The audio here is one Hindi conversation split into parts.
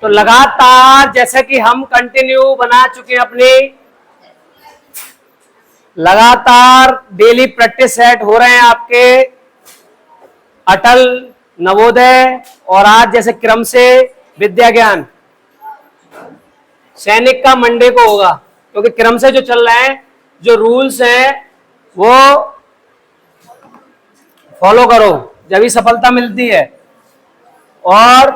तो लगातार जैसे कि हम कंटिन्यू बना चुके हैं अपनी, लगातार डेली प्रैक्टिस सेट हो रहे हैं आपके अटल, नवोदय और आज जैसे क्रम से विद्या ज्ञान। सैनिक का मंडे को होगा क्योंकि क्रम से जो चल रहे हैं, जो रूल्स हैं वो फॉलो करो, जब ही सफलता मिलती है। और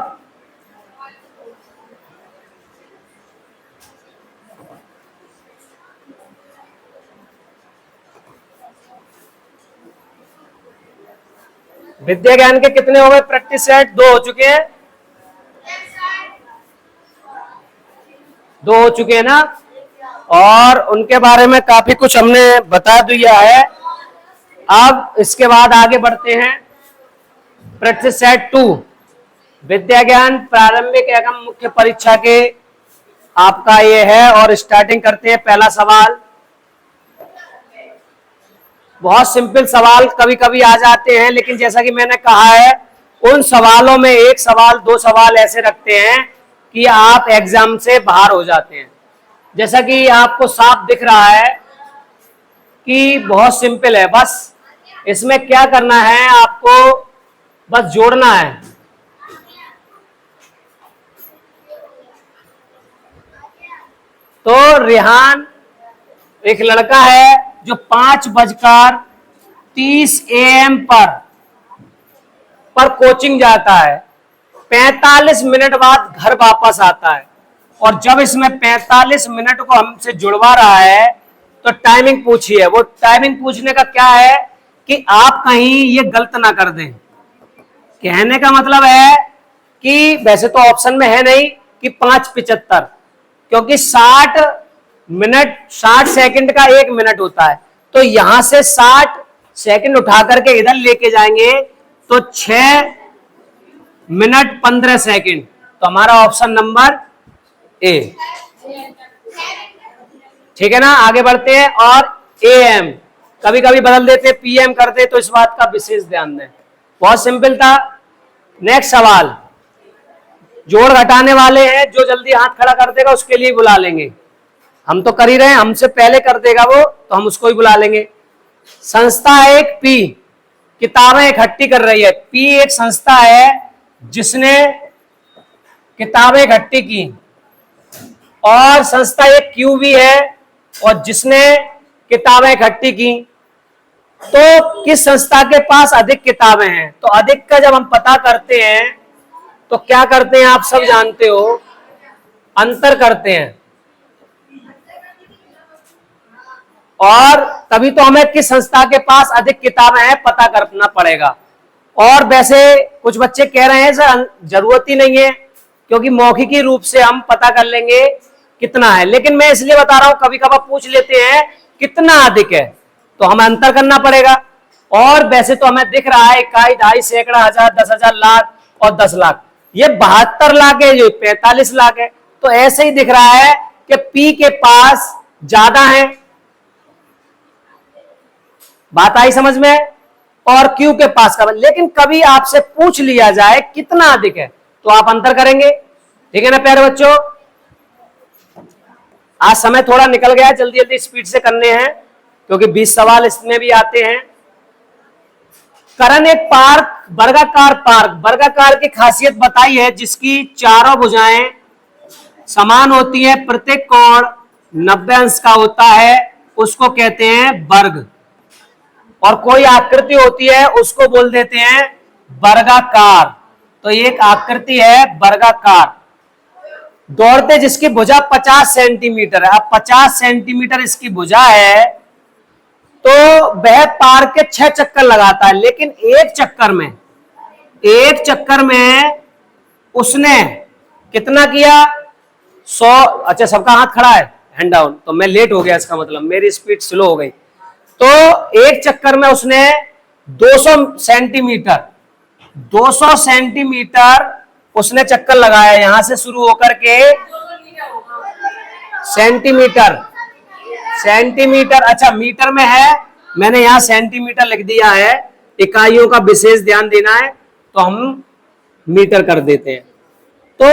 विद्या ज्ञान के कितने हो गए प्रैक्टिस सेट? 2 हो चुके हैं, 2 हो चुके हैं ना। और उनके बारे में काफी कुछ हमने बता दिया है। अब इसके बाद आगे बढ़ते हैं। प्रैक्टिस सेट 2 विद्या ज्ञान प्रारंभिक एवं मुख्य परीक्षा के आपका ये है। और स्टार्टिंग करते हैं। पहला सवाल, बहुत सिंपल सवाल कभी कभी आ जाते हैं, लेकिन जैसा कि मैंने कहा है उन सवालों में 1 सवाल 2 सवाल ऐसे रखते हैं कि आप एग्जाम से बाहर हो जाते हैं। जैसा कि आपको साफ दिख रहा है कि बहुत सिंपल है, बस इसमें क्या करना है, आपको बस जोड़ना है। तो रेहान एक लड़का है जो 5:30 AM पर कोचिंग जाता है, 45 मिनट बाद घर वापस आता है। और जब इसमें 45 मिनट को हमसे जुड़वा रहा है तो टाइमिंग पूछी है। वो टाइमिंग पूछने का क्या है कि आप कहीं ये गलत ना कर दें। कहने का मतलब है कि वैसे तो ऑप्शन में है नहीं कि 5:75, क्योंकि 60 मिनट 60 सेकंड का 1 मिनट होता है। तो यहां से 60 सेकंड उठा करके इधर लेके जाएंगे तो 6 मिनट 15 सेकंड। तो हमारा ऑप्शन नंबर ए, ठीक है ना। आगे बढ़ते हैं। और AM कभी कभी बदल देते, PM करते, तो इस बात का विशेष ध्यान दें। बहुत सिंपल था। नेक्स्ट सवाल, जोड़ घटाने वाले हैं, जो जल्दी हाथ खड़ा कर देगा उसके लिए बुला लेंगे। हम तो कर ही रहे हैं, हमसे पहले कर देगा वो तो हम उसको ही बुला लेंगे। संस्था एक P किताबें इकट्ठी कर रही है। P एक संस्था है जिसने किताबें इकट्ठी की, और संस्था एक Q भी है और जिसने किताबें इकट्ठी की। तो किस संस्था के पास अधिक किताबें हैं? तो अधिक का जब हम पता करते हैं तो क्या करते हैं, आप सब जानते हो, अंतर करते हैं। और तभी तो हमें किस संस्था के पास अधिक किताबें हैं पता करना पड़ेगा। और वैसे कुछ बच्चे कह रहे हैं सर जरूरत ही नहीं है, क्योंकि मौखिकी रूप से हम पता कर लेंगे कितना है। लेकिन मैं इसलिए बता रहा हूं, कभी कभार पूछ लेते हैं कितना अधिक है, तो हमें अंतर करना पड़ेगा। और वैसे तो हमें दिख रहा है इकाई, दहाई, सैकड़ा, हजार, 10,000, लाख और 10 लाख। ये 72 लाख है, ये 45 लाख है। तो ऐसे ही दिख रहा है कि P के पास ज्यादा है, बात आई समझ में, और Q के पास का। लेकिन कभी आपसे पूछ लिया जाए कितना अधिक है तो आप अंतर करेंगे, ठीक है ना प्यारे बच्चों। आज समय थोड़ा निकल गया, जल्दी जल्दी स्पीड से करने हैं क्योंकि 20 सवाल इसमें भी आते हैं। करण एक पार्क, वर्गाकार पार्क, वर्गाकार की खासियत बताई है जिसकी चारों भुजाएं समान होती हैं, प्रत्येक कोण 90 अंश का होता है, उसको कहते हैं वर्ग। और कोई आकृति होती है उसको बोल देते हैं वर्गाकार। तो ये एक आकृति है वर्गाकार। दौड़ते जिसकी भुजा 50 सेंटीमीटर है, अब 50 सेंटीमीटर इसकी भुजा है, तो वह पार्क के 6 चक्कर लगाता है। लेकिन एक चक्कर में उसने कितना किया? 100। अच्छा, सबका हाथ खड़ा है, हैंड डाउन। तो मैं लेट हो गया, इसका मतलब मेरी स्पीड स्लो हो गई। तो एक चक्कर में उसने 200 सेंटीमीटर उसने चक्कर लगाया, यहां से शुरू होकर के सेंटीमीटर। अच्छा, मीटर में है, मैंने यहां सेंटीमीटर लिख दिया है। इकाइयों का विशेष ध्यान देना है तो हम मीटर कर देते हैं। तो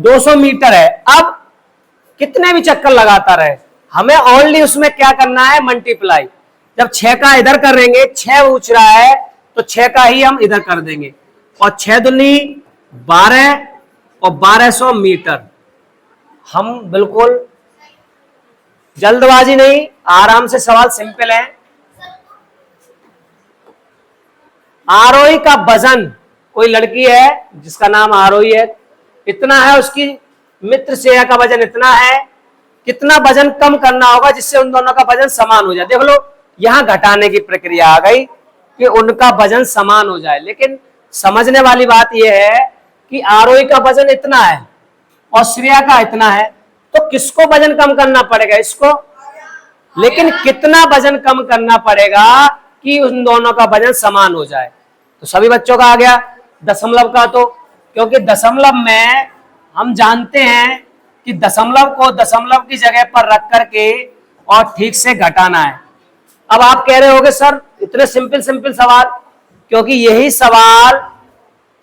200 मीटर है। अब कितने भी चक्कर लगाता रहे, हमें ओनली उसमें क्या करना है, मल्टीप्लाई। जब 6 का इधर करेंगे, 6 पूछ रहा है तो 6 का ही हम इधर कर देंगे, और 6 दूनी 12 और 1200 मीटर। हम बिल्कुल जल्दबाजी नहीं, आराम से, सवाल सिंपल है। आरोही का वजन, कोई लड़की है जिसका नाम आरोही है, इतना है, उसकी मित्र श्रेया का वजन इतना है, कितना वजन कम करना होगा जिससे उन दोनों का वजन समान हो जाए। देख लो, यहां घटाने की प्रक्रिया आ गई कि उनका वजन समान हो जाए, लेकिन समझने वाली बात यह है कि आरोही का वजन इतना है और श्रेया का इतना है, तो किसको वजन कम करना पड़ेगा, इसको। लेकिन कितना वजन कम करना पड़ेगा कि उन दोनों का वजन समान हो जाए। तो सभी बच्चों का आ गया दशमलव का, तो क्योंकि दशमलव में हम जानते हैं कि दशमलव को दशमलव की जगह पर रख करके और ठीक से घटाना है। अब आप कह रहे होगे सर इतने सिंपल सिंपल सवाल, क्योंकि यही सवाल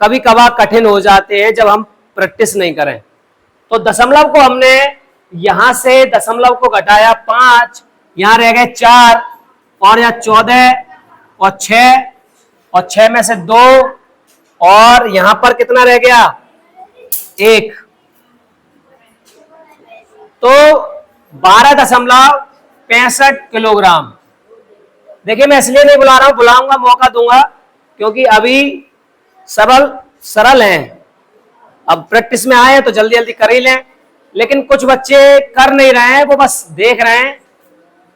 कभी कभार कठिन हो जाते हैं जब हम प्रैक्टिस नहीं करें। तो दशमलव को हमने यहां से दशमलव को घटाया 5, यहां रह गए 4, और यहां 14 और 6, और 6 में से 2, और यहां पर कितना रह गया, 1। तो 12.65 किलोग्राम। देखिए, मैं इसलिए नहीं बुला रहा हूं, बुलाऊंगा, मौका दूंगा, क्योंकि अभी सरल हैं। अब प्रैक्टिस में आए तो जल्दी जल्दी कर ही लें, लेकिन कुछ बच्चे कर नहीं रहे हैं, वो बस देख रहे हैं।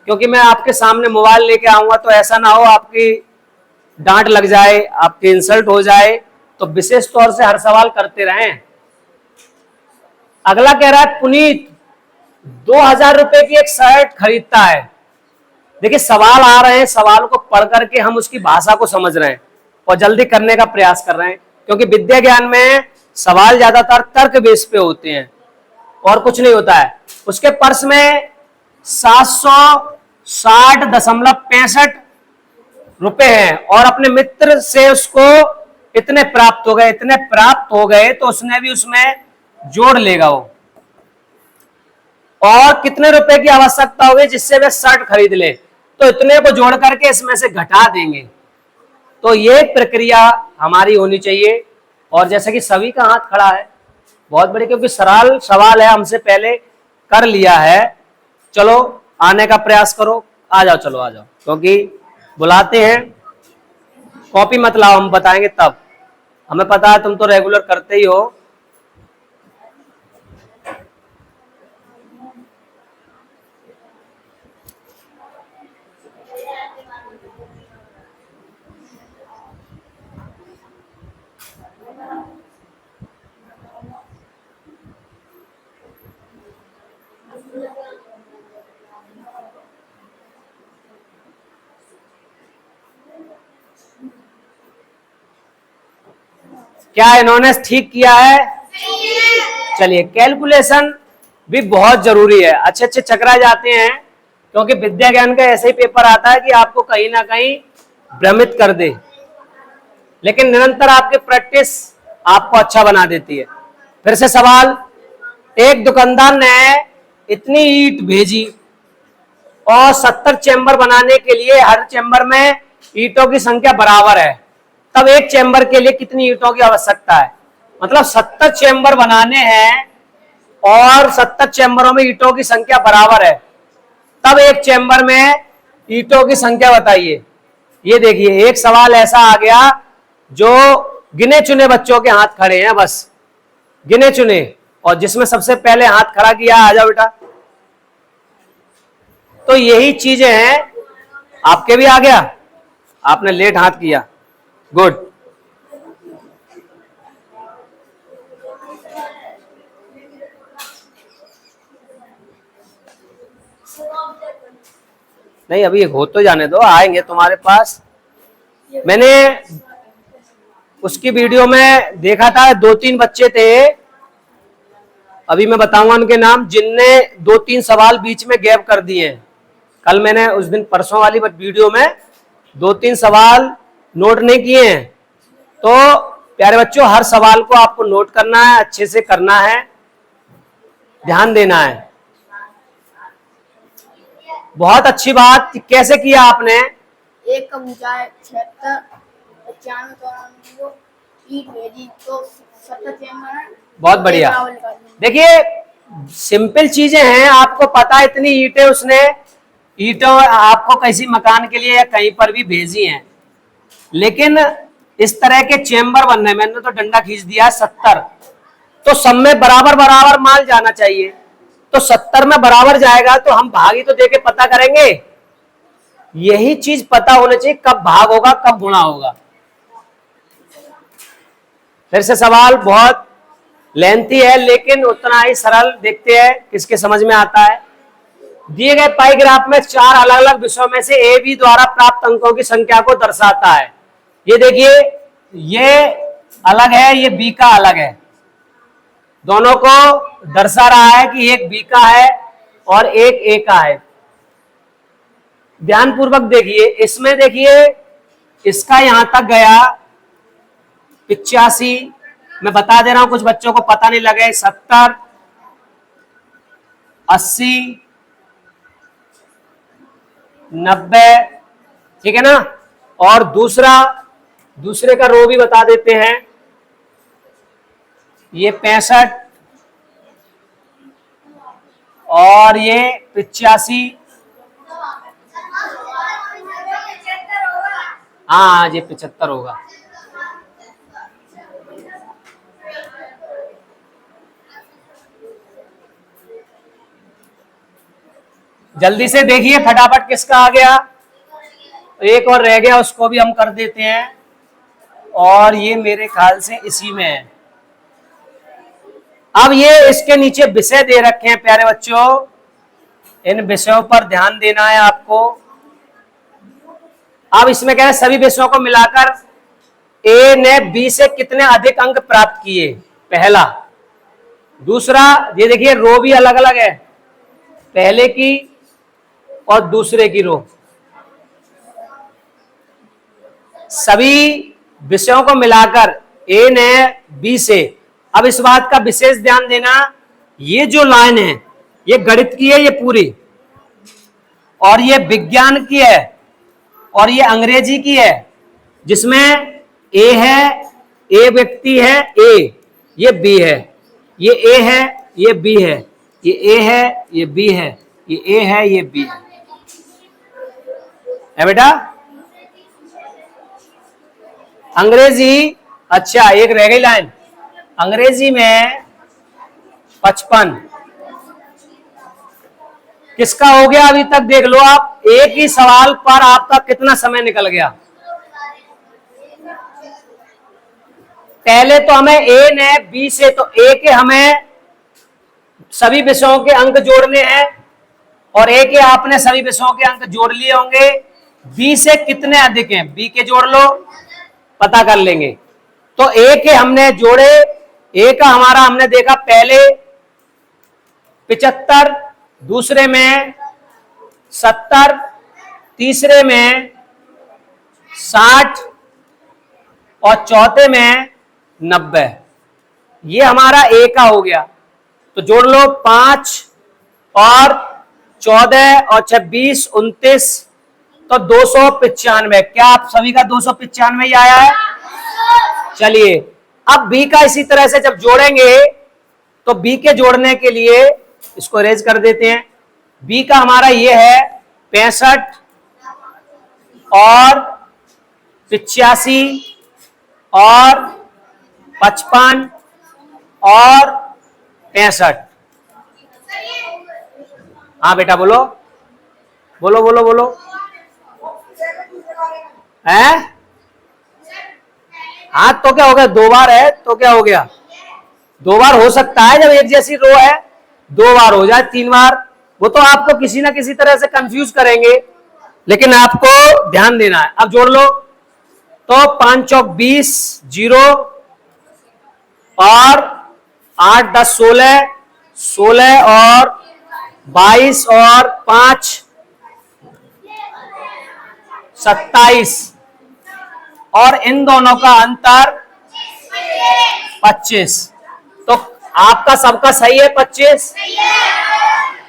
क्योंकि मैं आपके सामने मोबाइल लेके आऊंगा तो ऐसा ना हो आपकी डांट लग जाए, आपकी इंसल्ट हो जाए, तो विशेष तौर से हर सवाल करते रहें। अगला कह रहा है पुनीत 2000 रुपए की एक शर्ट खरीदता है। देखिए, सवाल आ रहे हैं, सवाल को पढ़ करके हम उसकी भाषा को समझ रहे हैं और जल्दी करने का प्रयास कर रहे हैं, क्योंकि विद्या ज्ञान में सवाल ज्यादातर तर्क बेस पे होते हैं और कुछ नहीं होता है। उसके पर्स में 760.65 रुपए हैं और अपने मित्र से उसको इतने प्राप्त हो गए, तो उसने भी उसमें जोड़ लेगा वो, और कितने रुपए की आवश्यकता होगी जिससे वे शर्ट खरीद ले, तो इतने को जोड़ करके इसमें से घटा देंगे। तो ये प्रक्रिया हमारी होनी चाहिए। और जैसे कि सभी का हाथ खड़ा है, बहुत बड़े, क्योंकि सरल सवाल है, हमसे पहले कर लिया है। चलो आने का प्रयास करो, आ जाओ, चलो आ जाओ, क्योंकि बुलाते हैं। कॉपी मत लाओ, हम बताएंगे तब, हमें पता है तुम तो रेगुलर करते ही हो। क्या इन्होंने ठीक किया है? चलिए, कैलकुलेशन भी बहुत जरूरी है। अच्छे अच्छे चकरा जाते हैं, क्योंकि विद्या ज्ञान का ऐसे ही पेपर आता है कि आपको कहीं ना कहीं भ्रमित कर दे, लेकिन निरंतर आपकी प्रैक्टिस आपको अच्छा बना देती है। फिर से सवाल, एक दुकानदार ने इतनी ईंट भेजी और 70 चेंबर बनाने के लिए हर चेंबर में ईंटों की संख्या बराबर है, तब एक चेंबर के लिए कितनी ईंटों की आवश्यकता है। मतलब 70 चेंबर बनाने हैं और 70 चेंबरों में ईंटों की संख्या बराबर है, तब एक चेंबर में ईंटों की संख्या बताइए। ये देखिए, एक सवाल ऐसा आ गया जो गिने चुने बच्चों के हाथ खड़े हैं, बस गिने चुने, और जिसमें सबसे पहले हाथ खड़ा किया, आ जाओ बेटा। तो यही चीजें हैं। आपके भी आ गया, आपने लेट हाथ किया, गुड। नहीं, अभी हो तो जाने दो, आएंगे तुम्हारे पास। मैंने उसकी वीडियो में देखा था, 2-3 बच्चे थे, अभी मैं बताऊंगा उनके नाम, जिनने 2-3 सवाल बीच में गैप कर दिए। कल मैंने उस दिन परसों वाली वीडियो में 2-3 सवाल नोट नहीं किए हैं। तो प्यारे बच्चों, हर सवाल को आपको नोट करना है, अच्छे से करना है, ध्यान देना है। बहुत अच्छी बात। कैसे किया आपने? एक का ऊंचाई 76, 95, 94, ईट भेजी तो 70 चेंबर है। बहुत बढ़िया। देखिए सिंपल चीजें हैं, आपको पता है इतनी ईंटें उसने, ईंटों आपको किसी मकान के लिए या कहीं पर भी भेजी हैं, लेकिन इस तरह के चेंबर बनने, मैंने तो डंडा खींच दिया 70, तो सब में बराबर बराबर माल जाना चाहिए, तो 70 में बराबर जाएगा तो हम भाग ही तो देके पता करेंगे। यही चीज पता होना चाहिए, कब भाग होगा कब गुणा होगा। फिर से सवाल बहुत लेंथी है लेकिन उतना ही सरल। देखते हैं किसके समझ में आता है। दिए गए पाई ग्राफ में 4 अलग अलग विषयों में से ए बी द्वारा प्राप्त अंकों की संख्या को दर्शाता है। ये देखिए, ये अलग है, ये बी का अलग है, दोनों को दर्शा रहा है कि एक बी का है और एक ए का है। ध्यानपूर्वक देखिए, इसमें देखिए इसका यहां तक गया 85, मैं बता दे रहा हूं कुछ बच्चों को पता नहीं लगे, 70, 80, 90, ठीक है ना। और दूसरे का रो भी बता देते हैं, ये 65 और ये 85, हाँ ये 75 होगा। जल्दी से देखिए फटाफट किसका आ गया। एक और रह गया, उसको भी हम कर देते हैं, और ये मेरे ख्याल से इसी में है। अब ये इसके नीचे विषय दे रखे हैं प्यारे बच्चों, इन विषयों पर ध्यान देना है आपको। अब इसमें क्या है, सभी विषयों को मिलाकर ए ने बी से कितने अधिक अंक प्राप्त किए, पहला। दूसरा, ये देखिए रो भी अलग अलग है, पहले की और दूसरे की रो, सभी विषयों को मिलाकर ए ने बी से। अब इस बात का विशेष ध्यान देना, ये जो लाइन है ये गणित की है, ये पूरी, और ये विज्ञान की है, और ये अंग्रेजी की है, जिसमें ए है, ए व्यक्ति है, ए, ये बी है, ये ए है, ये बी है, ये ए है, ये बी है, ये ए है, ये बी है बेटा। अंग्रेजी, अच्छा एक रह गई लाइन, अंग्रेजी में 55 किसका हो गया अभी तक देख लो आप। एक ही सवाल पर आपका कितना समय निकल गया। पहले तो हमें ए ने बी से, तो ए के हमें सभी विषयों के अंक जोड़ने हैं, और ए के आपने सभी विषयों के अंक जोड़ लिए होंगे। बी से कितने अधिक हैं, बी के जोड़ लो, पता कर लेंगे। तो ए के हमने जोड़े, ए का हमारा हमने देखा पहले 75, दूसरे में 70, तीसरे में 60 और चौथे में 90। ये हमारा ए का हो गया, तो जोड़ लो 5 और 14 और 26, 29, तो 295। क्या आप सभी का 295 ही आया है? चलिए अब बी का इसी तरह से जब जोड़ेंगे, तो बी के जोड़ने के लिए इसको रेज कर देते हैं। बी का हमारा ये है 65 और 85 और 55 और 65। हाँ बेटा बोलो बोलो बोलो बोलो। है हाँ, तो क्या हो गया, 2 बार है तो क्या हो गया, 2 बार हो सकता है जब एक जैसी रो है, 2 बार हो जाए, 3 बार, वो तो आपको किसी ना किसी तरह से कंफ्यूज करेंगे, लेकिन आपको ध्यान देना है। अब जोड़ लो, तो 5 चौक 20, 0 और 8 10 16, 16 और 22 और 5 27, और इन दोनों का अंतर 25। तो आपका सबका सही है 25।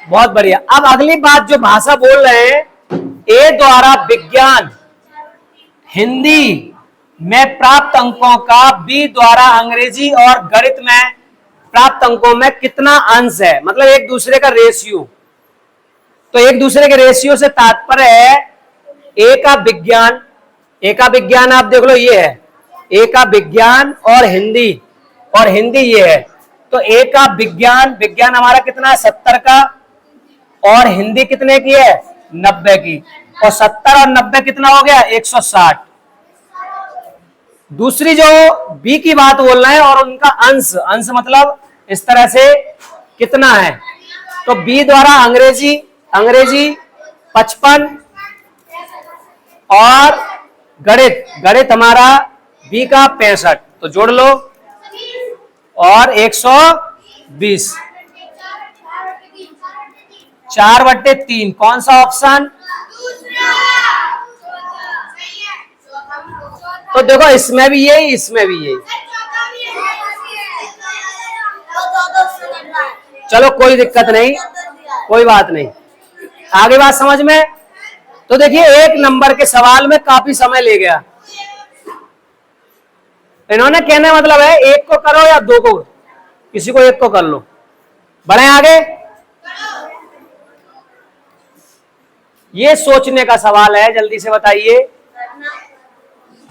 बहुत बढ़िया। अब अगली बात जो भाषा बोल रहे हैं, ए द्वारा विज्ञान हिंदी में प्राप्त अंकों का बी द्वारा अंग्रेजी और गणित में प्राप्त अंकों में कितना अंश है, मतलब एक दूसरे का रेशियो। तो एक दूसरे के रेशियो से तात्पर्य है ए का विज्ञान, ए का विज्ञान आप देख लो ये है, ए का विज्ञान और हिंदी ये है। तो ए का विज्ञान, विज्ञान हमारा कितना है 70 का, और हिंदी कितने की है 90 की, और 70 और 90 कितना हो गया 160। दूसरी जो बी की बात बोल रहे हैं और उनका अंश, अंश मतलब इस तरह से कितना है, तो बी द्वारा अंग्रेजी 55 और गणित हमारा बी का 65, तो जोड़ लो, और 120। 4/3 कौन सा ऑप्शन? तो देखो इसमें भी यही, इसमें भी यही। चलो कोई दिक्कत नहीं, कोई बात नहीं, आगे बात समझ में। तो देखिए एक नंबर के सवाल में काफी समय ले गया। इन्होंने कहने मतलब है एक को करो या दो को, किसी को एक को कर लो। बढ़े आगे। ये सोचने का सवाल है, जल्दी से बताइए।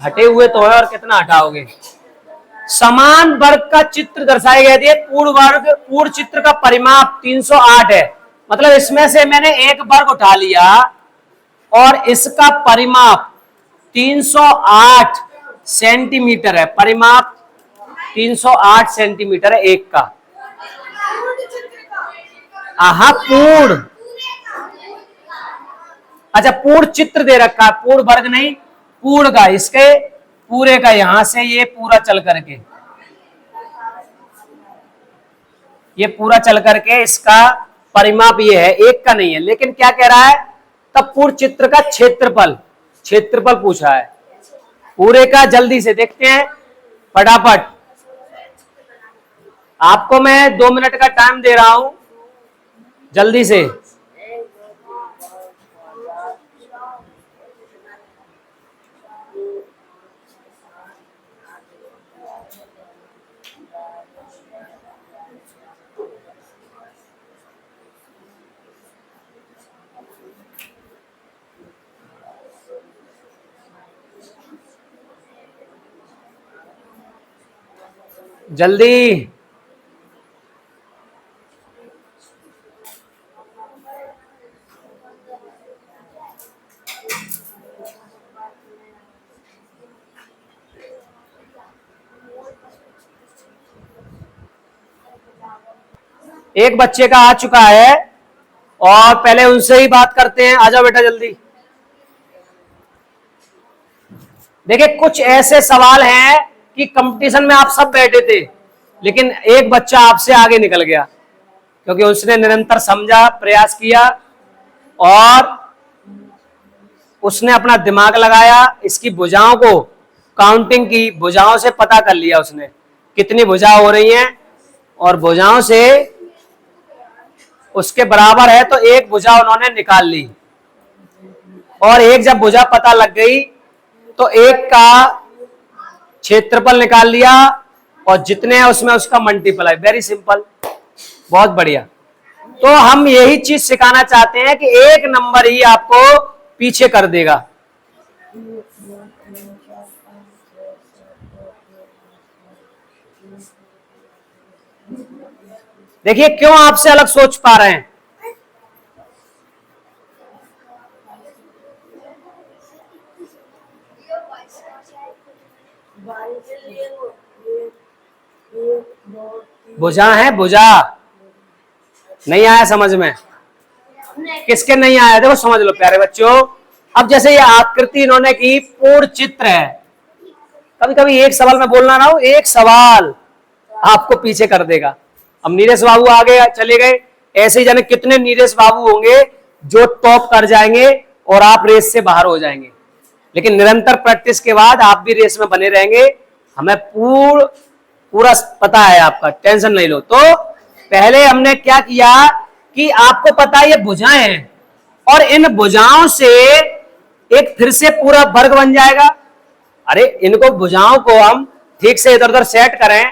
हटे हुए तो है और कितना हटाओगे। समान वर्ग का चित्र दर्शाए गए थे, पूर्ण चित्र का परिमाप 308 है, मतलब इसमें से मैंने एक वर्ग उठा लिया और इसका परिमाप 308 सेंटीमीटर है, परिमाप 308 सेंटीमीटर है एक का। आहा पूर्ण, अच्छा पूर्ण चित्र दे रखा है, पूर्ण वर्ग नहीं, पूर्ण का, इसके पूरे का, यहां से ये पूरा चल करके, ये पूरा चल करके इसका परिमाप ये है, एक का नहीं है। लेकिन क्या कह रहा है, तब पूर्ण चित्र का क्षेत्रफल पूछा है, पूरे का। जल्दी से देखते हैं फटाफट, आपको मैं 2 मिनट का टाइम दे रहा हूं, जल्दी से। जल्दी। एक बच्चे का आ चुका है और पहले उनसे ही बात करते हैं। आ जाओ बेटा जल्दी। देखिए कुछ ऐसे सवाल हैं कि कंपटीशन में आप सब बैठे थे, लेकिन एक बच्चा आपसे आगे निकल गया क्योंकि उसने निरंतर समझा, प्रयास किया और उसने अपना दिमाग लगाया, इसकी भुजाओं को काउंटिंग की, भुजाओं से पता कर लिया उसने कितनी भुजा हो रही हैं, और भुजाओं से उसके बराबर है तो एक भुजा उन्होंने निकाल ली, और एक जब भुजा पता लग गई तो एक का क्षेत्रफल निकाल लिया और जितने हैं उसमें उसका मल्टीप्लाई। वेरी सिंपल, बहुत बढ़िया। तो हम यही चीज सिखाना चाहते हैं कि एक नंबर ही आपको पीछे कर देगा। देखिए क्यों आपसे अलग सोच पा रहे हैं। भुजा है, भुजा नहीं आया समझ में? किसके नहीं आया देखो समझ लो प्यारे बच्चों। अब जैसे ये आकृति इन्होंने की, पूर्ण चित्र है। कभी कभी एक सवाल में बोलना ना हो, एक सवाल आपको पीछे कर देगा। अब नीरज बाबू आगे चले गए, ऐसे ही जाने कितने नीरज बाबू होंगे जो टॉप कर जाएंगे और आप रेस से बाहर हो जाएंगे। लेकिन निरंतर प्रैक्टिस के बाद आप भी रेस में बने रहेंगे। हमें पूर्ण पूरा पता है आपका, टेंशन नहीं लो। तो पहले हमने क्या किया कि आपको पता है ये भुजाएं हैं और इन भुजाओं से एक फिर से पूरा वर्ग बन जाएगा। अरे इनको भुजाओं को हम ठीक से इधर उधर सेट करें।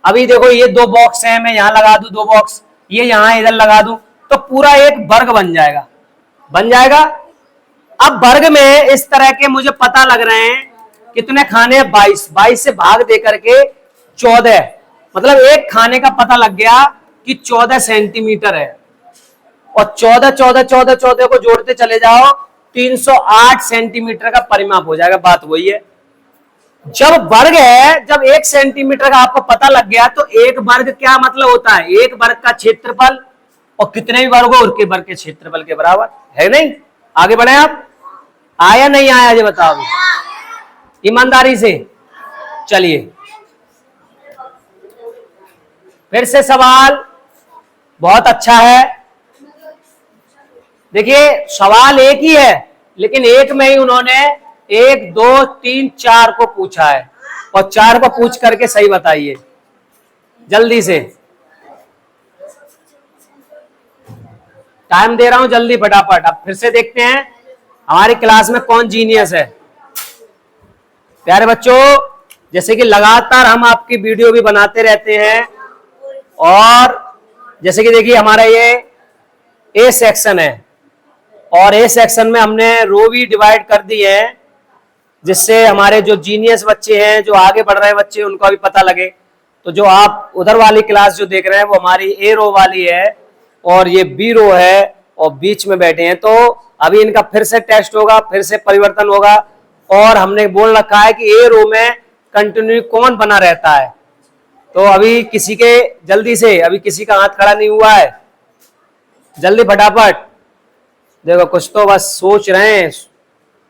अभी देखो ये दो बॉक्स हैं, मैं यहां लगा दूं दो बॉक्स, ये यहां इधर लगा दूं, तो पूरा एक वर्ग बन जाएगा, बन जाएगा। अब वर्ग में इस तरह के मुझे पता लग रहे हैं कितने खाने हैं, 22। 22 से भाग दे करके 14, मतलब एक खाने का पता लग गया कि 14 सेंटीमीटर है। और 14 14 14 14 को जोड़ते चले जाओ, 308 सेंटीमीटर का परिमाप हो जाएगा। बात वही है। जब वर्ग है, जब 1 सेंटीमीटर का आपको पता लग गया, तो एक वर्ग क्या मतलब होता है, एक वर्ग का क्षेत्रफल, और कितने भी वर्ग हो उनके वर्ग के क्षेत्रफल के बराबर है। नहीं, आगे बढ़े आप। आया नहीं आया ये बताओ ईमानदारी से। चलिए फिर से सवाल बहुत अच्छा है। देखिए सवाल एक ही है, लेकिन एक में ही उन्होंने 1 2 3 4 को पूछा है, और 4 को पूछ करके सही बताइए जल्दी से। टाइम दे रहा हूं, जल्दी फटाफट। अब फिर से देखते हैं हमारी क्लास में कौन जीनियस है। प्यारे बच्चों, जैसे कि लगातार हम आपकी वीडियो भी बनाते रहते हैं, और जैसे कि देखिए हमारा ये ए सेक्शन है, और ए सेक्शन में हमने रो भी डिवाइड कर दी है, जिससे हमारे जो जीनियस बच्चे हैं, जो आगे बढ़ रहे बच्चे, उनका भी पता लगे। तो जो आप उधर वाली क्लास जो देख रहे हैं वो हमारी ए रो वाली है, और ये बी रो है, और बीच में बैठे हैं। तो अभी इनका फिर से टेस्ट होगा, फिर से परिवर्तन होगा, और हमने बोल रखा है कि ए रो में कंटिन्यू कौन बना रहता है। तो अभी किसी के जल्दी से, अभी किसी का हाथ खड़ा नहीं हुआ है, जल्दी फटाफट। देखो कुछ तो बस सोच रहे हैं,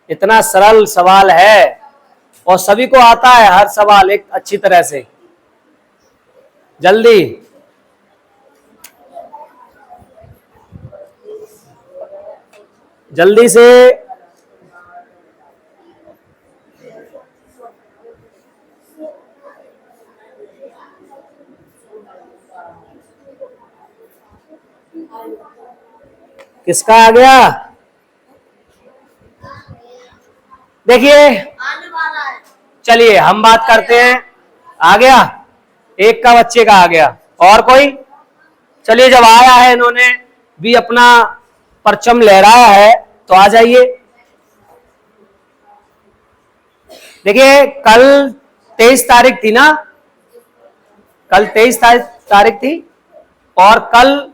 इतना सरल सवाल है और सभी को आता है हर सवाल एक अच्छी तरह से। जल्दी जल्दी से। किसका आ गया? देखिए चलिए हम बात करते हैं। आ गया, एक का बच्चे का आ गया, और कोई? चलिए जब आया है, इन्होंने भी अपना परचम लहराया है, तो आ जाइए। देखिए कल 23 तारीख थी ना, कल 23 तारीख थी, और कल,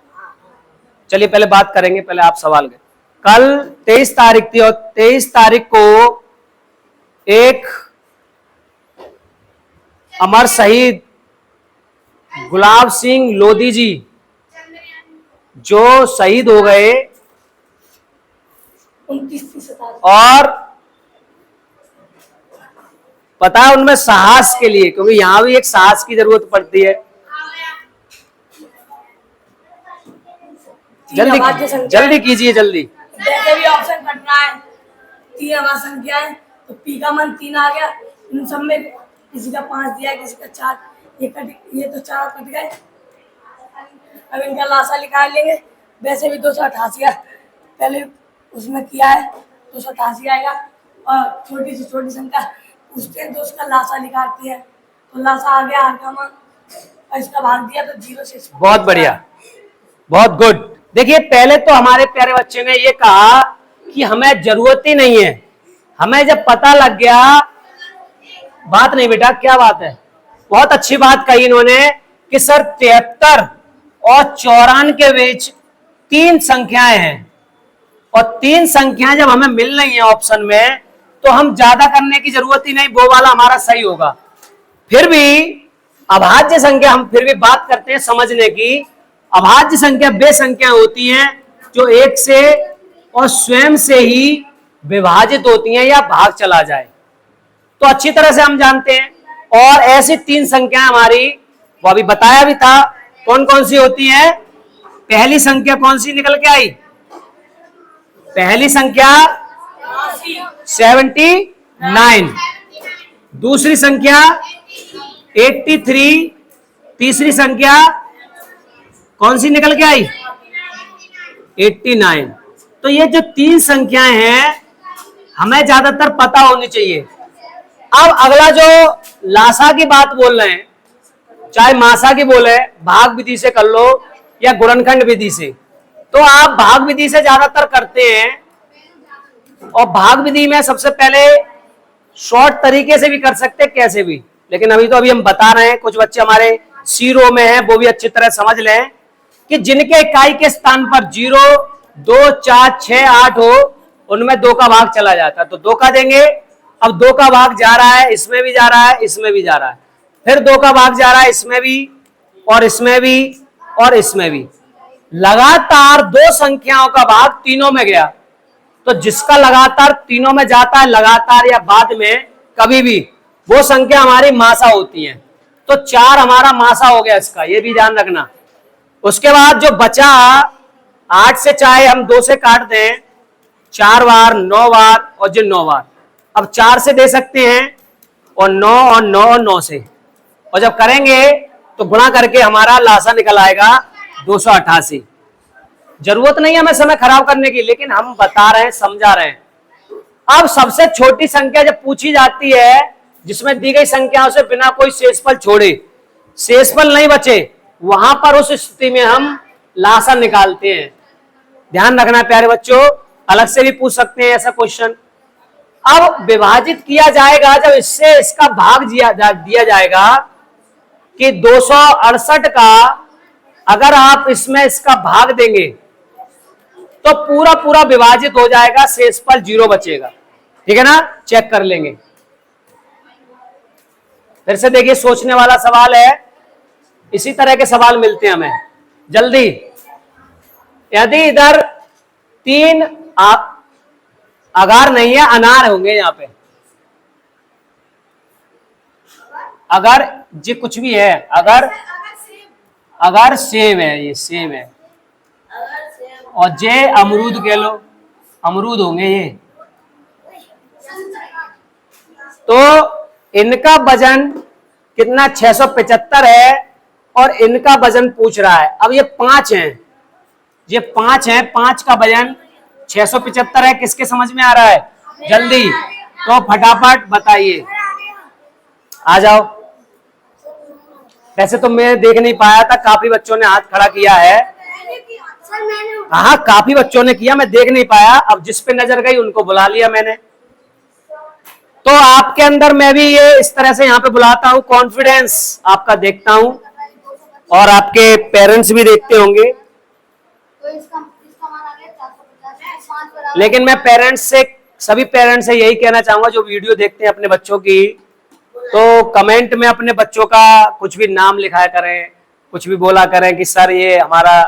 चलिए पहले बात करेंगे, पहले आप सवाल गए। कल 23 तारीख थी, और 23 तारीख को एक अमर शहीद गुलाब सिंह लोधी जी जो शहीद हो गए, 29 और पता है उनमें साहस के लिए, क्योंकि यहां भी एक साहस की जरूरत पड़ती है। जल्दी कीजिए जल्दी। जैसे भी ऑप्शन कट रहा है, 3 आवाज संख्या है, तो पी का मान 3 आ गया। इन सब में किसी का 5 दिया, किसी का 4, ये तो 4 कट गए। अब इनका लासा निकाल लेंगे। वैसे भी 288 पहले उसमें किया है, 288 आएगा। और छोटी से छोटी संख्या पूछते हैं तो उसका लासा निकालती है, तो लासा आ गया आर का मान, और इसका भाग दिया तो 0 से। बहुत बढ़िया, बहुत गुड। देखिए पहले तो हमारे प्यारे बच्चे ने ये कहा कि हमें जरूरत ही नहीं है, हमें जब पता लग गया। बात नहीं बेटा, क्या बात है, बहुत अच्छी बात कही इन्होंने कि सर 73 और 54 के बीच 3 संख्याएं हैं, और 3 संख्याएं जब हमें मिल रही हैं ऑप्शन में, तो हम ज्यादा करने की जरूरत ही नहीं, वो वाला हमारा सही होगा। फिर भी अभाज्य संख्या, हम फिर भी बात करते हैं समझने की। अभाज्य संख्या वे संख्या होती हैं जो एक से और स्वयं से ही विभाजित होती हैं या भाग चला जाए, तो अच्छी तरह से हम जानते हैं। और ऐसी 3 संख्या हमारी, वो अभी बताया भी था, कौन कौन सी होती है। पहली संख्या कौन सी निकल के आई? पहली संख्या 79, दूसरी संख्या 83, तीसरी संख्या कौन सी निकल के आई? 89। तो ये जो तीन संख्याएं हैं हमें ज्यादातर पता होनी चाहिए। अब अगला जो लासा की बात बोल रहे हैं, चाहे मासा की बोले, भाग विधि से कर लो या गुणनखंड विधि से, तो आप भाग विधि से ज्यादातर करते हैं। और भाग विधि में सबसे पहले शॉर्ट तरीके से भी कर सकते हैं, कैसे भी, लेकिन अभी हम बता रहे हैं, कुछ बच्चे हमारे सीरो में हैं, वो भी अच्छी तरह समझ लें कि जिनके इकाई के स्थान पर 0, 2, 4, 6, 8 हो, उनमें 2 का भाग चला जाता है, तो 2 का देंगे। अब 2 का भाग जा रहा है, इसमें भी जा रहा है, इसमें भी जा रहा है, फिर 2 का भाग जा रहा है इसमें भी, और इसमें भी, और इसमें भी। लगातार 2 संख्याओं का भाग तीनों में गया, तो जिसका लगातार तीनों में जाता है, लगातार या बाद में कभी भी, वो संख्या हमारी मासा होती है। तो 4 हमारा मासा हो गया इसका, ये भी ध्यान रखना। उसके बाद जो बचा 8 से, चाहे हम 2 से काट दें, 4 बार, 9 बार और जो 9 बार, अब 4 से दे सकते हैं, और 9 और 9 और 9 से, और जब करेंगे तो गुणा करके हमारा लासा निकल आएगा 288। जरूरत नहीं है हमें समय खराब करने की, लेकिन हम बता रहे हैं, समझा रहे हैं। अब सबसे छोटी संख्या जब पूछी जाती है, जिसमें दी गई संख्याओं से बिना कोई शेषफल छोड़े, शेषफल नहीं बचे, वहां पर उस स्थिति में हम लासा निकालते हैं। ध्यान रखना प्यारे बच्चों, अलग से भी पूछ सकते हैं ऐसा क्वेश्चन। अब विभाजित किया जाएगा, जब इससे इसका भाग दिया जाएगा कि 268 का अगर आप इसमें इसका भाग देंगे तो पूरा पूरा विभाजित हो जाएगा, शेषफल 0 बचेगा। ठीक है ना, चेक कर लेंगे। फिर से देखिए, सोचने वाला सवाल है, इसी तरह के सवाल मिलते हैं हमें जल्दी। यदि इधर 3 अगार नहीं है, अनार होंगे यहां पे, अगर जी कुछ भी है, अगर सेब है, ये सेब है, और जे अमरूद कह लो, अमरूद होंगे ये, तो इनका वजन कितना 675 है, और इनका वजन पूछ रहा है। अब ये 5 हैं, ये 5 हैं, 5 का वजन 675 है। किसके समझ में आ रहा है? जल्दी, तो फटाफट बताइए, आ जाओ। वैसे तो मैं देख नहीं पाया था, काफी बच्चों ने हाथ खड़ा किया है। हाँ, काफी बच्चों ने किया, मैं देख नहीं पाया। अब जिस पे नजर गई उनको बुला लिया मैंने। तो आपके अंदर मैं भी ये इस तरह से यहाँ पे बुलाता हूँ, कॉन्फिडेंस आपका देखता हूँ, और आपके पेरेंट्स भी देखते होंगे। लेकिन मैं पेरेंट्स से, सभी पेरेंट्स से यही कहना चाहूंगा जो वीडियो देखते हैं अपने बच्चों की, तो कमेंट में अपने बच्चों का कुछ भी नाम लिखाया करें, कुछ भी बोला करें कि सर ये हमारा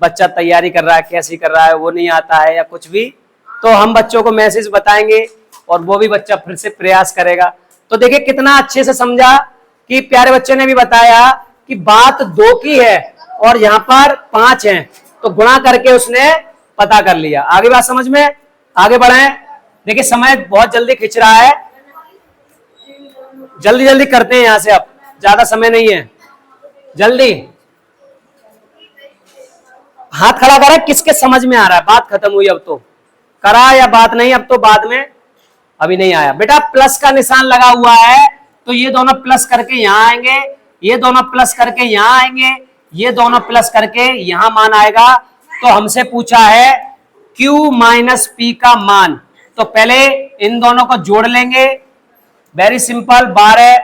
बच्चा तैयारी कर रहा है, कैसी कर रहा है, वो नहीं आता है या कुछ भी, तो हम बच्चों को मैसेज बताएंगे और वो भी बच्चा फिर से प्रयास करेगा। तो देखिए कितना अच्छे से समझा कि प्यारे बच्चे ने भी बताया कि बात 2 की है और यहाँ पर 5 है, तो गुणा करके उसने पता कर लिया। आगे बात समझ में, आगे बढ़े। देखिए समय बहुत जल्दी खिंच रहा है, जल्दी जल्दी करते हैं यहां से, अब ज्यादा समय नहीं है, जल्दी हाथ खड़ा करें। किसके समझ में आ रहा है? बात खत्म हुई, अब तो करा या बात नहीं, अब तो बाद में, अभी नहीं आया। बेटा प्लस का निशान लगा हुआ है, तो ये दोनों प्लस करके यहां आएंगे, ये दोनों प्लस करके यहां आएंगे, ये दोनों प्लस करके यहां मान आएगा। तो हमसे पूछा है Q माइनस P का मान, तो पहले इन दोनों को जोड़ लेंगे। वेरी सिंपल, 12,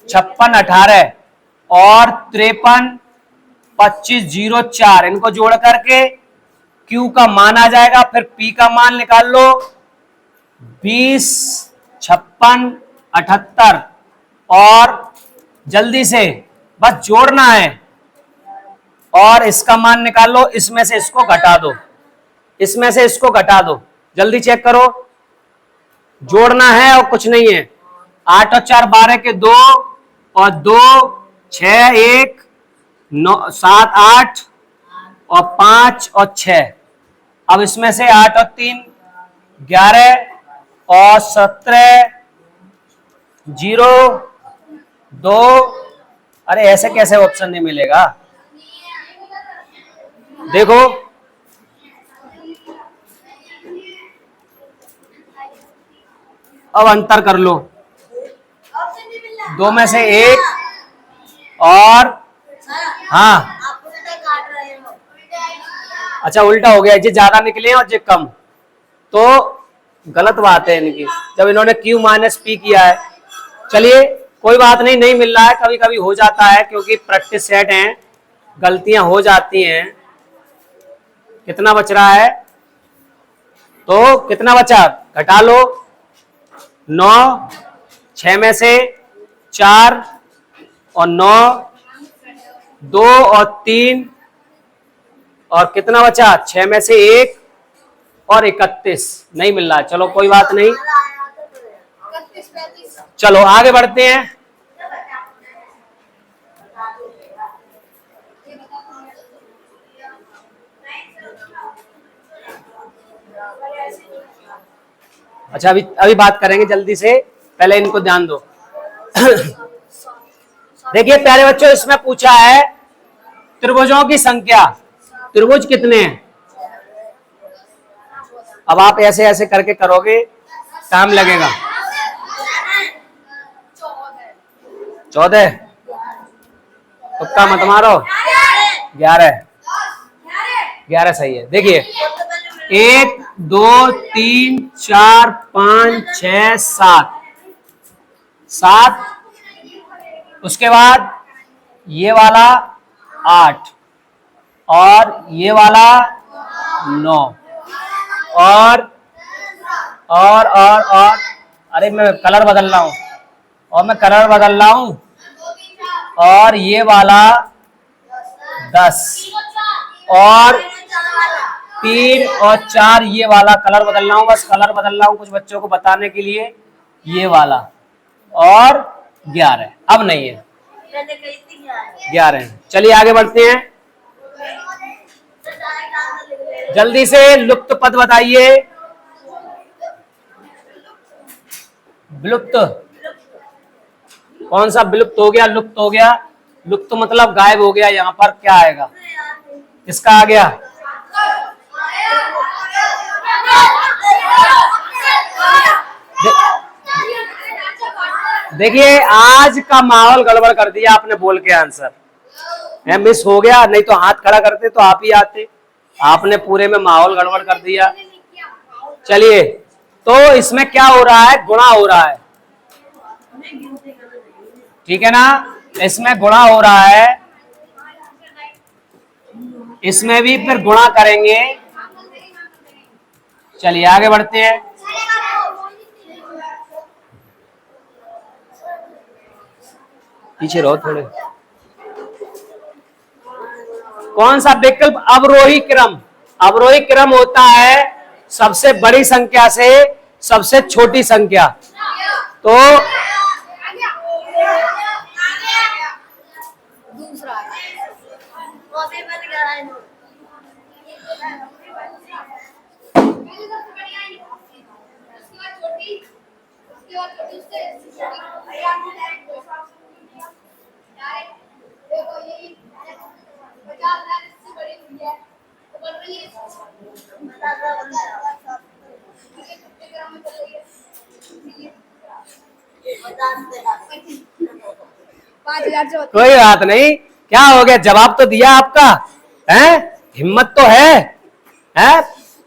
56, 18 और 53, 25, 0, 4, इनको जोड़ करके Q का मान आ जाएगा। फिर P का मान निकाल लो, 20, 56, 78, और जल्दी से बस जोड़ना है, और इसका मान निकाल लो। इसमें से इसको घटा दो, इसमें से इसको घटा दो, जल्दी चेक करो, जोड़ना है और कुछ नहीं है। 8 और 4 12 के 2 और 2 6 1 9 7 8 और 5 और 6। अब इसमें से 8 और 3 11 और 17 0 2 अरे ऐसे कैसे ऑप्शन नहीं मिलेगा? देखो अब अंतर कर लो, दो में से एक और हाँ अच्छा उल्टा हो गया, ये ज्यादा निकले और ये कम, तो गलत बात है इनकी जब इन्होंने Q माइनस पी किया है। चलिए कोई बात नहीं, नहीं मिल रहा है, कभी कभी हो जाता है क्योंकि प्रैक्टिस सेट हैं, गलतियां हो जाती हैं। कितना बच रहा है? तो कितना बचा घटा लो, 9, 6 में से 4 और 9, 2 और 3 और कितना बचा? 6 में से 1 और 31 नहीं मिल रहा है। चलो कोई बात नहीं, चलो आगे बढ़ते हैं। अच्छा अभी बात करेंगे जल्दी से, पहले इनको ध्यान दो। देखिए प्यारे बच्चों, इसमें पूछा है त्रिभुजों की संख्या, त्रिभुज कितने हैं? अब आप ऐसे ऐसे करके करोगे, टाइम लगेगा। 14, तुक्का मत मारो, 11 सही है। देखिए 1 2 3 4 5 6 7, उसके बाद ये वाला 8 और ये वाला 9 और अरे मैं कलर बदल रहा हूं, और ये वाला 10 और 3 और 4 ये वाला कलर बदल रहा हूं, बस कलर बदल रहा हूं कुछ बच्चों को बताने के लिए, ये वाला और 11 अब नहीं है, 11। चलिए आगे बढ़ते हैं, जल्दी से लुप्त पद बताइए। विलुप्त, कौन सा विलुप्त हो गया? लुप्त हो गया, लुप्त मतलब गायब हो गया। यहाँ पर क्या आएगा? किसका आ गया? देखिए आज का माहौल गड़बड़ कर दिया आपने बोल के आंसर, मिस हो गया, नहीं तो हाथ खड़ा करते तो आप ही आते, आपने पूरे में माहौल गड़बड़ कर दिया। चलिए तो इसमें क्या हो रहा है? गुणा हो रहा है, ठीक है ना, इसमें गुणा हो रहा है, इसमें भी फिर गुणा करेंगे। चलिए आगे बढ़ते हैं। पीछे रहो थोड़े। कौन सा विकल्प अवरोही क्रम? अवरोही क्रम होता है सबसे बड़ी संख्या से सबसे छोटी संख्या। तो कोई बात नहीं, क्या हो गया, जवाब तो दिया आपका है, हिम्मत तो है?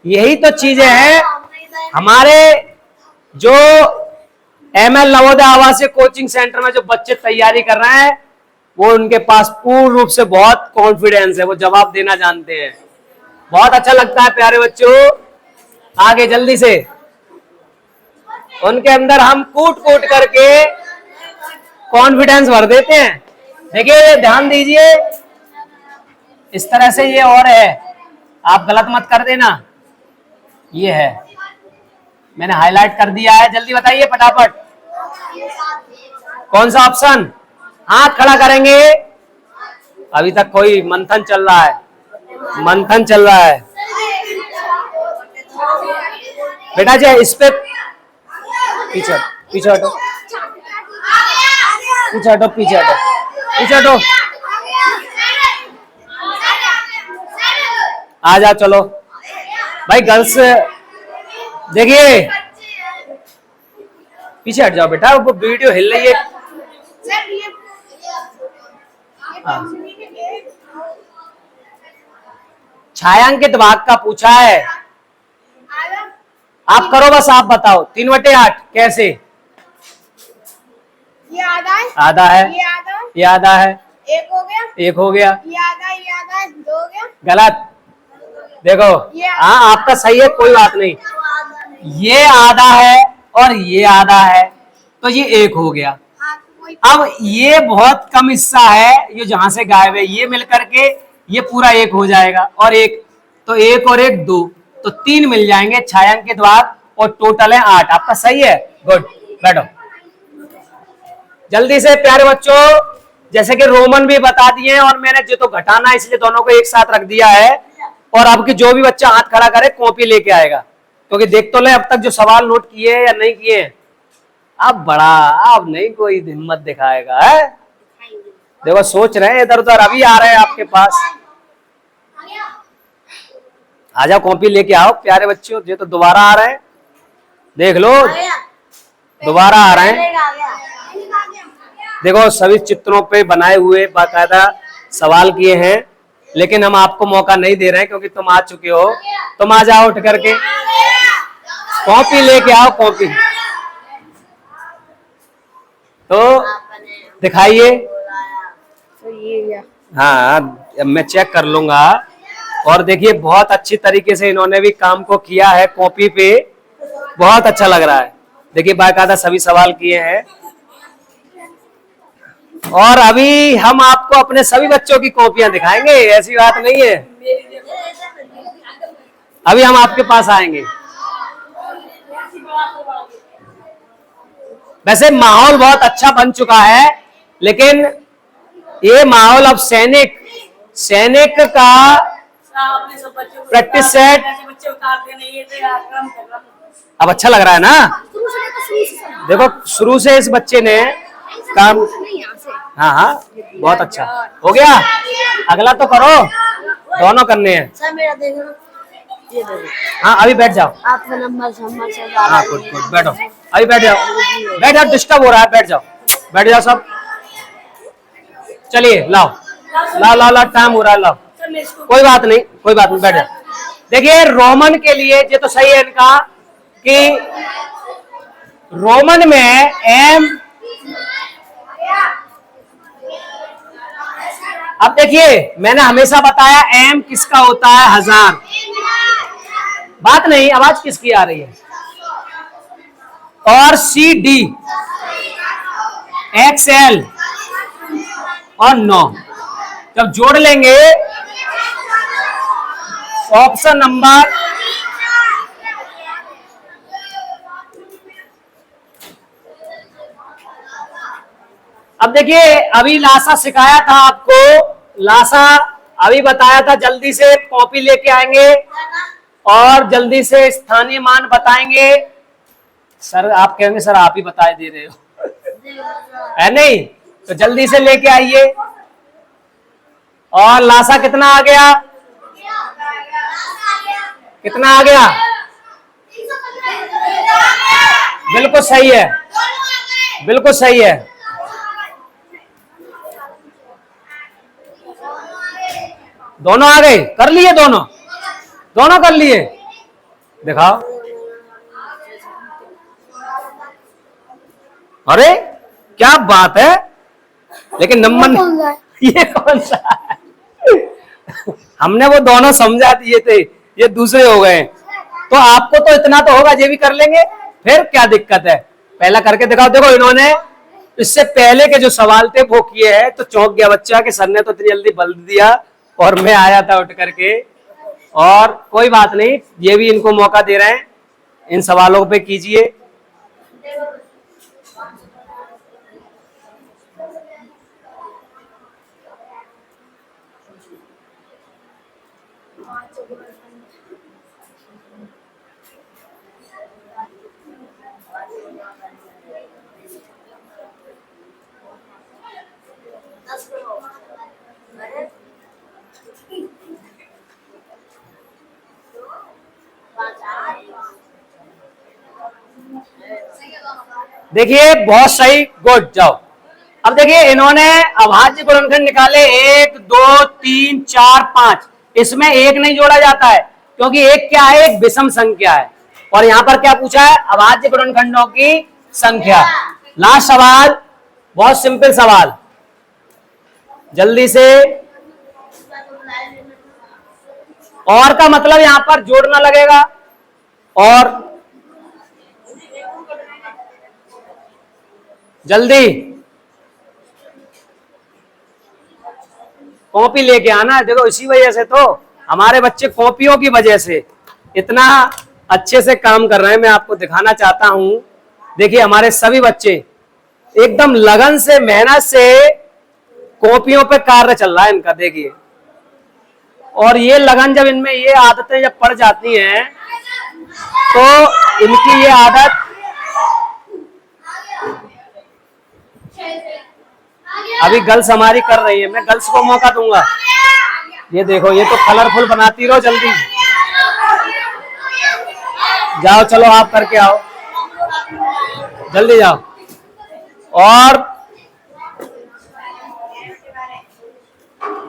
यही तो चीजें हैं हमारे जो ML नवोदय आवासीय कोचिंग सेंटर में जो बच्चे तैयारी कर रहे हैं, वो उनके पास पूर्ण रूप से बहुत कॉन्फिडेंस है, वो जवाब देना जानते हैं। बहुत अच्छा लगता है प्यारे बच्चों। आगे जल्दी से, उनके अंदर हम कूट कूट करके कॉन्फिडेंस भर देते हैं। देखिए ध्यान दीजिए, इस तरह से ये और है, आप गलत मत कर देना, ये है, मैंने हाईलाइट कर दिया है। जल्दी बताइए फटाफट, कौन सा ऑप्शन? हाथ खड़ा करेंगे। अभी तक कोई मंथन चल रहा है, मंथन चल रहा है बेटा जी। इस पे पीछे पीछे हटो, पीछे हटो, पीछे हटो। पीछे हटो, आ जाओ चलो भाई गर्ल्स। देखिए पीछे हट जाओ बेटा, वो वीडियो हिल रही है। हाँ। छायांकित भाग का पूछा है, आप करो बस, आप बताओ 3/8 कैसे। ये आधा है, आधा है, ये आधा, ये आधा है, एक हो गया, एक हो गया, ये आधा, दो हो गया, गलत। देखो हाँ आपका सही है, कोई बात नहीं। ये आधा है और ये आधा है, तो ये एक हो गया। हाँ, तो वही अब ये बहुत कम हिस्सा है, ये जहां से गायब है, ये मिलकर के ये पूरा एक हो जाएगा, और एक, तो एक और एक दो, तो 3 मिल जाएंगे छायांकित भाग, और टोटल है 8। आपका सही है, गुड। बैठो जल्दी से प्यारे बच्चों, जैसे कि रोमन भी बता दिए और मैंने जो तो घटाना है इसलिए दोनों को एक साथ रख दिया है। और अब की जो भी बच्चा हाथ खड़ा करे कॉपी लेके आएगा, क्योंकि देख तो ले अब तक जो सवाल नोट किए या नहीं किए। अब बड़ा, अब नहीं कोई हिम्मत दिखाएगा है। देखो सोच रहे हैं इधर उधर, अभी आ रहे हैं आपके पास। आ जाओ कॉपी लेके आओ प्यारे बच्चों, ये तो दोबारा आ रहे हैं, देख लो दोबारा आ रहे हैं। देखो सभी चित्रों पे बनाए हुए बाकायदा सवाल किए हैं, लेकिन हम आपको मौका नहीं दे रहे हैं क्योंकि तुम आ चुके हो। तुम आ जाओ उठ करके, कॉपी लेके आओ कॉपी। तो दिखाइए। तो ये हाँ मैं चेक कर लूंगा। और देखिए बहुत अच्छी तरीके से इन्होंने भी काम को किया है कॉपी पे, बहुत अच्छा लग रहा है। देखिए बाकायदा सभी सवाल किए हैं, और अभी हम आपको अपने सभी बच्चों की कॉपियां दिखाएंगे, ऐसी बात नहीं है। अभी हम आपके पास आएंगे। वैसे माहौल बहुत अच्छा बन चुका है, लेकिन ये माहौल अब सैनिक का प्रैक्टिस सेट अब अच्छा लग रहा है ना। देखो शुरू से इस बच्चे ने काम, हाँ हाँ बहुत अच्छा हो गया। अगला तो करो, दोनों करने हैं। सर मेरा देख लो, ये देखो हाँ अभी बैठ जाओ। आपका नंबर से हाँ गुड गुड, बैठो अभी बैठ जाओ, बैठ जाओ, डिस्टर्ब हो रहा है, बैठ जाओ, बैठ जाओ सब। चलिए लाओ लाओ लाओ लाओ, टाइम हो रहा है, लाओ कोई बात नहीं, कोई बात नहीं, बैठ जाओ। देखिए रोमन के लिए ये तो सही है इनका कि रोमन में एम, अब देखिए मैंने हमेशा बताया एम किसका होता है, 1000। बात नहीं, आवाज किसकी आ रही है। और सी डी, XL और 9 जब जोड़ लेंगे ऑप्शन नंबर, अब देखिए अभी लासा सिखाया था आपको, लासा अभी बताया था, जल्दी से कॉपी लेके आएंगे और जल्दी से स्थानीय मान बताएंगे। सर आप कहेंगे सर आप ही बता दे रहे हो है नहीं, तो जल्दी से लेके आइए। और लासा कितना आ गया, कितना आ गया, बिल्कुल सही है, बिल्कुल सही है। दोनों आ गए, कर लिए दोनों, दोनों कर लिए, दिखाओ। अरे क्या बात है, लेकिन नंबर ये कौन सा है? हमने वो दोनों समझा दिए थे, ये दूसरे हो गए। तो आपको तो इतना तो होगा, ये भी कर लेंगे, फिर क्या दिक्कत है, पहला करके दिखाओ। देखो इन्होंने इससे पहले के जो सवाल थे वो किए हैं, तो चौंक गया बच्चा कि सर ने तो इतनी जल्दी बदल दिया और मैं आया था उठ करके। और कोई बात नहीं, ये भी इनको मौका दे रहे हैं, इन सवालों पे कीजिए। देखिए बहुत सही, गुड। जाओ अब देखिए इन्होंने अभाज्य गुणनखंड निकाले 1 2 3 4 5। इसमें एक नहीं जोड़ा जाता है क्योंकि एक क्या है, एक विषम संख्या है। और यहां पर क्या पूछा है, अभाज्य गुणनखंडों की संख्या। लास्ट सवाल, बहुत सिंपल सवाल, जल्दी से। और का मतलब यहां पर जोड़ना लगेगा। और जल्दी कॉपी लेके आना। देखो इसी वजह से तो हमारे बच्चे कॉपियों की वजह से इतना अच्छे से काम कर रहे हैं। मैं आपको दिखाना चाहता हूं, देखिए हमारे सभी बच्चे एकदम लगन से, मेहनत से कॉपियों पे कार्य चल रहा है इनका, देखिए। और ये लगन जब इनमें, ये आदतें जब पड़ जाती हैं तो इनकी ये आदत, अभी गर्ल्स हमारी कर रही है, मैं गर्ल्स को मौका दूंगा। ये देखो, ये तो कलरफुल बनाती रहो, जल्दी जाओ, चलो आप करके आओ, जल्दी जाओ। और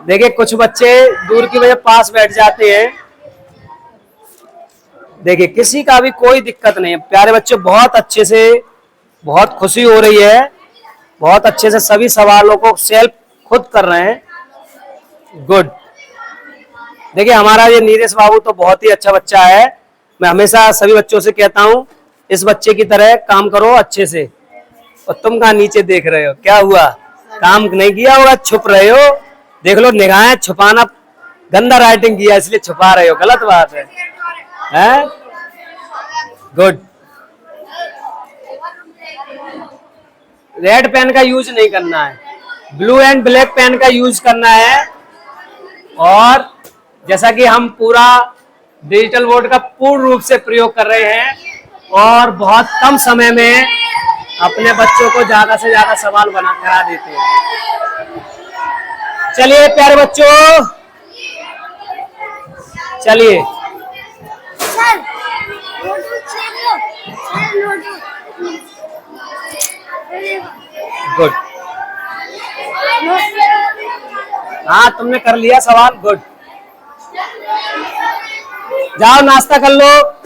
देखिए कुछ बच्चे दूर की वजह पास बैठ जाते हैं। देखिए किसी का भी कोई दिक्कत नहीं है, प्यारे बच्चे बहुत अच्छे से, बहुत खुशी हो रही है, बहुत अच्छे से सभी सवालों को सेल्फ खुद कर रहे हैं। गुड। देखिए हमारा ये नीरज बाबू तो बहुत ही अच्छा बच्चा है। मैं हमेशा सभी बच्चों से कहता हूँ इस बच्चे की तरह काम करो अच्छे से। और तुम कहाँ नीचे देख रहे हो, क्या हुआ, काम नहीं किया होगा, छुप रहे हो। देख लो, निगाहें छुपाना, गंदा राइटिंग किया इसलिए छुपा रहे हो, गलत बात है, हैं? गुड। रेड पेन का यूज नहीं करना है, ब्लू एंड ब्लैक पेन का यूज करना है। और जैसा कि हम पूरा डिजिटल बोर्ड का पूर्ण रूप से प्रयोग कर रहे हैं और बहुत कम समय में अपने बच्चों को ज्यादा से ज्यादा सवाल बना करा देते हैं। चलिए प्यारे बच्चों, चलिए। Sir notebook good. हाँ तुमने कर लिया सवाल, गुड। जाओ नाश्ता कर लो।